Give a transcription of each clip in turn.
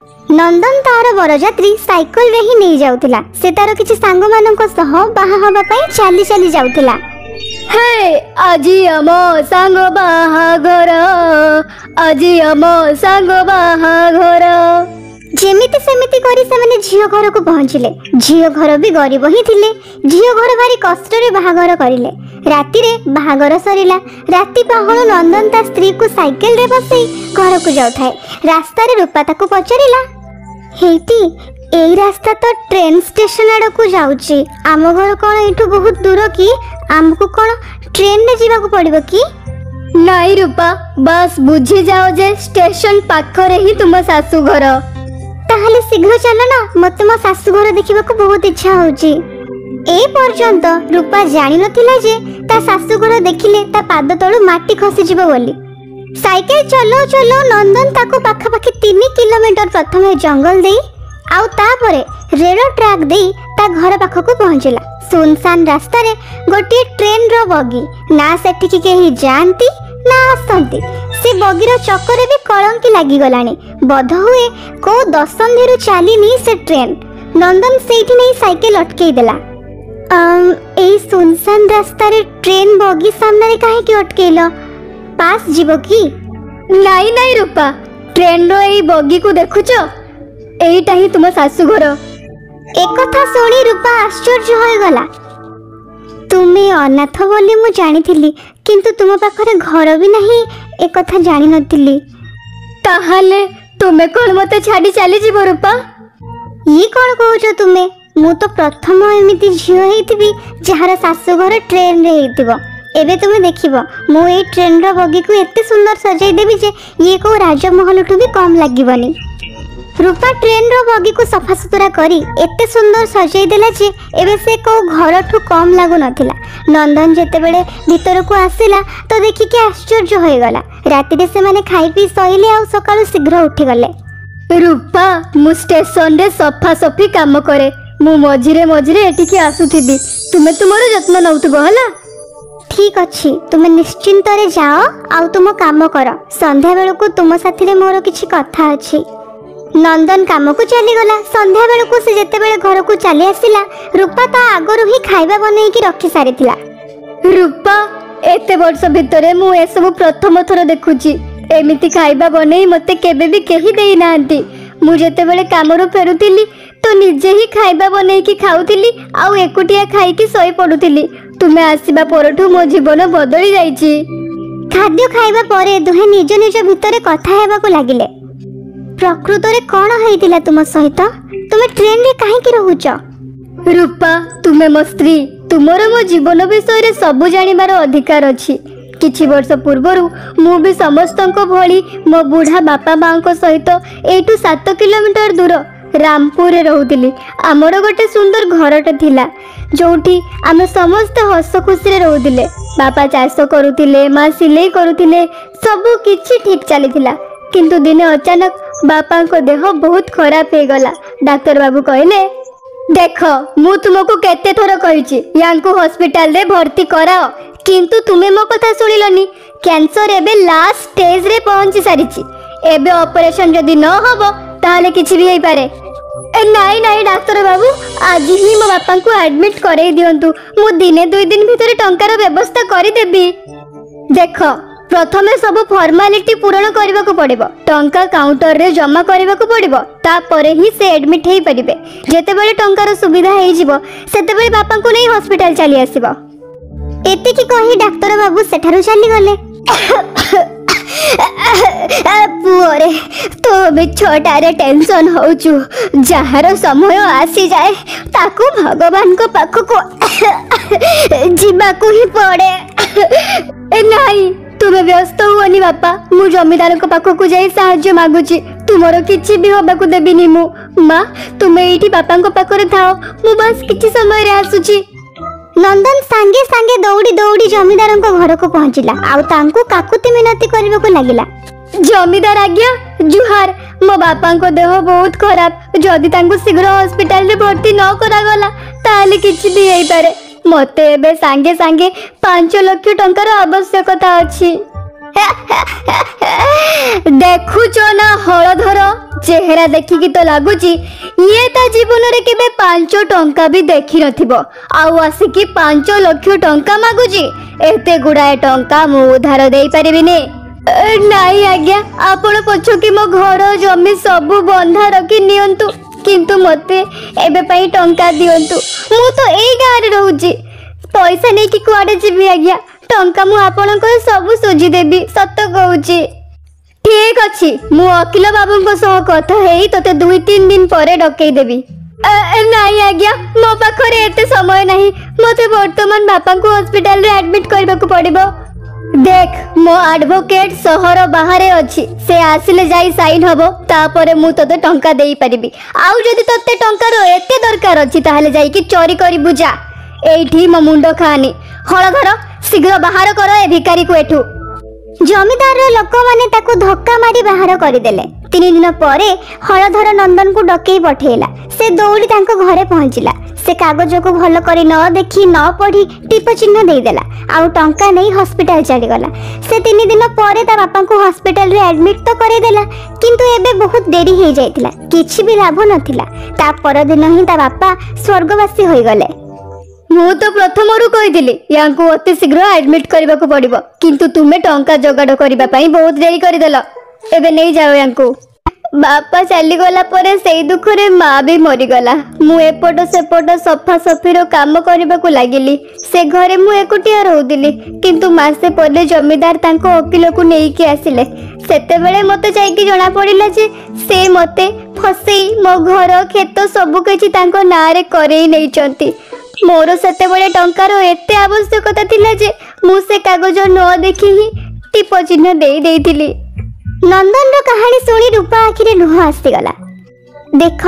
नंदन तार बरजात्री साइकल रे ही नहीं जाउथिला। से तार किछि सांग मानक सह बाहा हबा पई चाली चाली जाउथिला। हे आजी हम सांग बाहाघर, आजी हम सांग बाहाघर। जेमिति सेमिति करी से माने झियो घर को पहुंचिले। झियो घर भी गरीब ही थिले। झियो घर भारी कष्ट रे बाहाघर करिले। राति रे बाहाघर सरिला। राति पाहळ नंदन ता स्त्री को साइकिल रे बसई घर को जाउथाय। रास्ता रे रूपा ताको पचारिला, हेटी एई रास्ता तो ट्रेन स्टेशन आड़ को जाउची। आम घर कोन एठू बहुत दूर की? आमको कोन ट्रेन रे जीवा को पड़िबो की? नाई रूपा, बस बुझी जाओ जे स्टेशन पाखरे ही तुम सासू घर। ताहले शीघ्र चलो ना, मते मो सासू घर देखिबा को बहुत इच्छा होची। ए पर्यंत रूपा जानि नथिला जे ता सासू घर देखिले ता पाद तळु माटी खसी जिवो बोली। साइकिल चलो चलो नंदन ताको पाखा पाखी 3 किलोमीटर प्रथमे जंगल देई आउ तापरे रेल ट्रैक देई ता घर पाखको पहुंचला। सुनसान रास्ता रे गोटे ट्रेन रो बगी, ना सेठी की केही जानती ना आसंती। से बगीर चक्कर भी कलंकी लागी गलानी। बध हुए को दशंधि चलीनी से ट्रेन। नंदन सेठी नहीं साइकिल अटकई देला। ए सुनसान रास्ता रे ट्रेन बगी सामने रे काहे की अटकेलो? पास जीवो की? नाई नाई रूपा, ट्रेन रो एई बगी को देखुचो? एईटा ही तुम सासू घर। एक कथा सुनी रूपा आश्चर्य होय गला। तुमे अनाथ बोली मु जानिथिली, किंतु तुम पाखरे घर भी नहीं एक कथा जानि नथिली। ताहाले तुमे कोन मते छाडी चली जीवो रूपा? ई कोन कहउछो तुमे? मु तो प्रथम एमिति झियो हेतिबी जहार सासू घर ट्रेन रे हेतिबो। एबे तुमे देखिबो मु ए ट्रेन रो बगी को एते सुंदर सजाई देबी जे ये को राजमहल ठु भी कम लागिबनी। रूपा ट्रेन रो बगी को सफा सुतरा करी एते सुंदर सजाई देला जे एबे से को घर ठु कम लागु नथिला। नंदन जेते बेले भीतर को आसिला तो देखि के आश्चर्य होय गला। राति रे से माने खाई पी सइले आ सकाळु शीघ्र उठी गले। रूपा मु स्टेशन रे सफा सफी काम करे। मु मझिरे मझिरे एठी के आसुथिबी। तुमे तुमरो जत्न नउतबो हला। ठीक अछि, तुमे निश्चिंत रे जाओ आ तुम काम कर। संध्या बेल को तुम साथी रे मोर किछि कथा अछि। नंदन काम को चली गला। संध्या बेल को से जेते बेले घर को चली आसिला, रूपा ता आगरु ही खाइबा बनै की रखी सारिथिला। रूपा एते वर्ष भितरे मु ए सब प्रथम थर देखुची। एमिति खाइबा बनै मते केबे भी केही देई नांती। मु जेते बेले कामरो फेरुतिली तो निजे ही खाइबा बनै की खाउतिली आ एकुटिया खाई की सोई पडुतिली। तुमे आसीबा परठु मो जीवन बदली जाईची। खाद्य खाइबा परे दुहे निज निज भितरे कथा हेबा को लागिले। प्रकृत रे कोन हेतिला तुम सहित? तुमे ट्रेन रे काहे की रहउच? रूपा तुमे मो स्त्री, तुमरो मो जीवन विषय रे सब जानिबार अधिकार अछि। किछि वर्ष पूर्वरु मु भी समस्तंको भली मो बुढ़ा बापा मांको सहित एटू 7 किलोमीटर दूर रामपुर रे रहउतिली। हमर गोटे सुंदर घरटे थिला जोठी आमे समस्त हस खुशी रे रहउतिले। बापा चाष करुतिले, मां सिलाई करुतिले, सब किछि ठीक चलीथिला। किंतु दिने अचानक बापा को देह बहुत खराब हो गला। डॉक्टर बाबू कहले, देख मु तुमको केते थर कहिछि यांको हॉस्पिटल रे भर्ती कराओ, किंतु तुमे मो कथा सुनिलनी। कैंसर एबे लास्ट स्टेज रे पहुंची सारिछि। एबे ऑपरेशन जदी न होबो ताले किछि भी हेई पारे। नाई नाई डॉक्टर बाबू, आज ही मो बापा को एडमिट करे दियंतु। मु दिने 2 दिन भितर टंकार व्यवस्था करि देबी। देख प्रथमे सब फॉर्मालिटी पूर्ण करबा को पड़िबो। टंका काउंटर रे जमा करबा को पड़िबो, ता परे ही से एडमिट हेई परिबे। जेते बेले टंकार सुविधा हेई जिवो सेते बेले बापा को नै हॉस्पिटल चली आसीबो। एते की कहि डॉक्टर बाबू सेठारु चली गले। पुअरे तो भी छोटारे टेंशन होचु। जहार समय आसी जाए ताकू भगवान को पाख को जीवा को ही पड़े। नहीं तुमे व्यस्त हुअनी बापा, मु जमीदार को पाख को जाई साहाय्य मागुची। तुमरो किछि भी होबा को देबिनी मु। मां तुमे एठी बापा को पाखरे थाओ, मु बस किछि समय रे आसुची। नंदन सांगे सांगे दौड़ी दौड़ी जमीदार घर को पहुंचला। आउ तांको काकुति मिनती करबा को लागिला। जमीदार आज्ञा जुहार, मो बापा को देह बहुत खराब। जदि तांको शीघ्र हॉस्पिटल रे भर्ती न करा गला ताले किछि भी हेई पारे। मते एबे सांगे सांगे 5 लाख टंकार आवश्यकता अछि। देखुच ना हलधर चेहरा देखिकी तो लगुच ये ता जीवन रे केबे 5 टंका भी देखि नथिबो आउ आसिकी 5 लाख टंका मागुची एते गुडाए टंका मु उधार देई परिबिनी नाई आज्ञा आपण पछकी मो घर जमी सबु बंधा रखी नियंतु किंतु मते एबे पई टंका दियंतु मु तो एई गां रे रहूची पैसा नै कि कुआडे जीवी आज्ञा टंका मु आपण को सब सुझी देबी सत कहूची ठीक अछि मु अखिल बाबू को सह कथा हेई तते 2-3 दिन परे डकई देबी नाई आज्ञा मो पाखरे एते समय नाही मते वर्तमान बापा को हॉस्पिटल रे एडमिट करबा को पड़िबो देख मो एडवोकेट सहर बाहरे अछि से आसिले जाई साइन हबो तापरे मु तते टंका देई परिबी आउ जदी तते टंका रो एते दरकार अछि ताहले जाई कि चोरी करी बुझा एठी मो मुंडो खानी हळधर शीघ्र बाहर कर ए भिकारी को एठू जमीदार लोक माने ताको धक्का मारी बाहर करदेले 3 दिन परे हळधर नंदन को डकई पठेला से दौड़ी तांको घरे पहुंचला से कागज को भल करी न देखी न पढ़ी टिप चिन्ह दे देला आउ टंका नहीं हॉस्पिटल चली गला से 3 दिन परे ता बापा को हॉस्पिटल रे एडमिट तो करे देला किंतु एबे बहुत देरी हो जाइतिला किछि भी लाभ नथिला ता पर दिन ही ता बापा स्वर्गवासी होई गले मु तो प्रथम रु कहिदिली यांको अति शीघ्र एडमिट करबा को पड़िबो किंतु तुमे टंका जोगाड़ करबा पई बहुत देरी करि देला एबे नहीं जाओ यांको बापा चली गला परे सेई दुख रे माँ भी मरी गला मु एपट सेपट सफा सफीर काम करबा को लागिली से घरे मु एकुटिया रहउदिली किंतु मासे पले जमीदार तांको वकील को नेई के आसिले सेते बेले मते जाई कि जणा पड़िला जे से मते फसेई मो घर खेत सब किछि तांको नारे करई नै चंती मोर सेते बेले टंकार एते आवश्यकता थिला जे मु से कागज न देखि ही टिप चिन्ह देई देइथिली नंदन रो कहानी सुनी रूपा आखिरे लुह आसीगला देख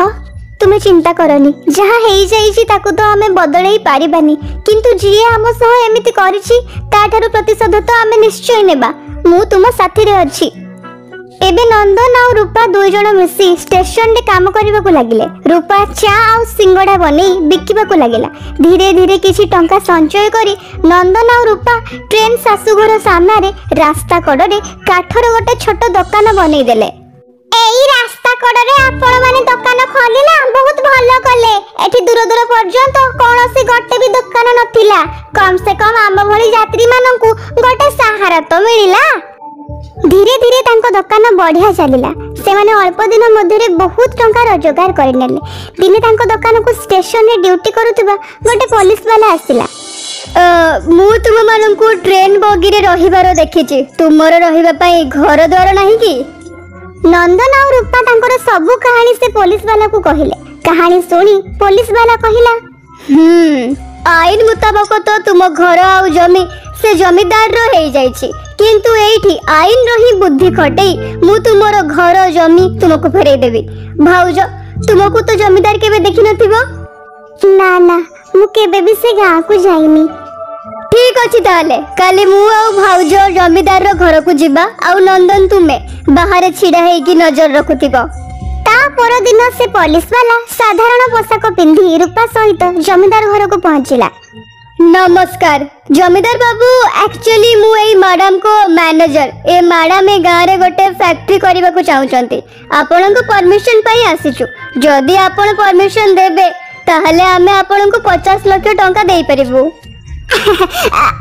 तुमे चिंता करनी जहाँ हेई जाइछि ताकू तो आमे बदलई पारिबानी किंतु जिए हम सह एमिति करिछि ताठारु प्रतिशोध तो आमे निश्चय नेबा मु तुम साथी रे अछि एबे नंदन और रूपा 2 जण मिसी स्टेशन रे काम करबा को लागिले रूपा चा और सिंगड़ा बनै बिकिबा को लागिला धीरे धीरे किछि टंका संचय करी नंदन और रूपा ट्रेन सासुघर सामने रे रास्ता कड़े काठर गोटे छोट दुकान बनै देले एई रास्ता कड़े आपण माने दुकान खोलिला बहुत भलो कले एठी दूर दूर पर्यंत कोनोसी गोटे भी दुकान नथिला कम से कम आम भली यात्री माननकु गोटे सहारा तो मिलिला धीरे धीरे तांको दुकान बढ़िया चलिला से माने अल्प दिन मध्य बहुत टंका रोजगार करनेले दिने तांको दुकान को स्टेशन रे ड्यूटी करूतबा गोटे पुलिस वाला आसिला मु तुम मानन को ट्रेन बगी रे रहिबारो देखिछि तुमरो रहिबा पई घर द्वार नाही की नंदन और रूपा तांकर सब कहानी से पुलिस वाला को कहिले कहानी सुनी पुलिस वाला कहिला आईन मुताबिक तो तुम घर आ जमी से जमीदार रो हे जाइछि किंतु एठी आईन रो ही बुद्धि खटई मु तुमरो घर जमी तुमको फेरे देबी भाउज तुमको तो जमीदार केबे देखि नथिबो ना ना मु केबे भी से गां को जाइनी ठीक अछि ताले काली मु आ भाउज जमीदार रो घर को जिबा आ नंदन तुमे बाहर छिड़ा हे की नजर रखुतिबो ता पर दिन से पुलिस वाला साधारण पोशाक पिंधी रूपा सहित जमीदार घर को पहुंचिला नमस्कार जमीदार बाबू एक्चुअली मु एई मैडम को मैनेजर ए मैडम ए गां रे गोटे फैक्ट्री करबा को चाहुचंती आपन को परमिशन पाई आसीचु जदी आपन परमिशन देबे ताहले हमें आपन को 50 लाख टंका देई परिबो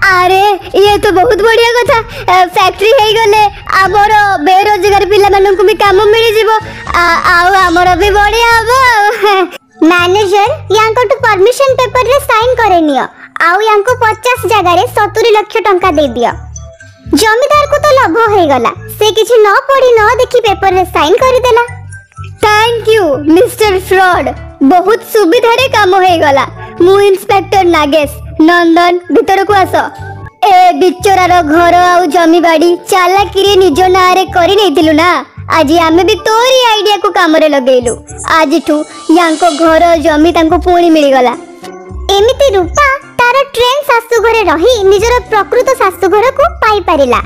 अरे ये तो बहुत बढ़िया कथा फैक्ट्री हे गले आमर बेरोजगार पिला मानन को भी काम मिल जिवो आ हमर भी बढ़िया हबो मैनेजर यांको तो परमिशन पेपर रे साइन करे नियो आउ यांको 50 जगह रे 70 लाख टंका दे दियो जमीदार को तो लाभ हो गला से किछि न पढ़ी न देखि पेपर रे साइन कर देला थैंक यू मिस्टर फ्रॉड बहुत सुविधा रे काम हो गला मु इंस्पेक्टर नागेश नंदन भीतर को आस ए बिचोरार घर आउ जमी बाड़ी चालाकिरी निज नारे करि नैतिलु ना आज आमे भी तोरी आइडिया को काम रे लगेलु आजिठू यांको घर जमी तांको पुणी मिली गला एमिति रूपा तार ट्रेन सासु घरे रही निजर प्रकृत सासु घर को पाई परिला।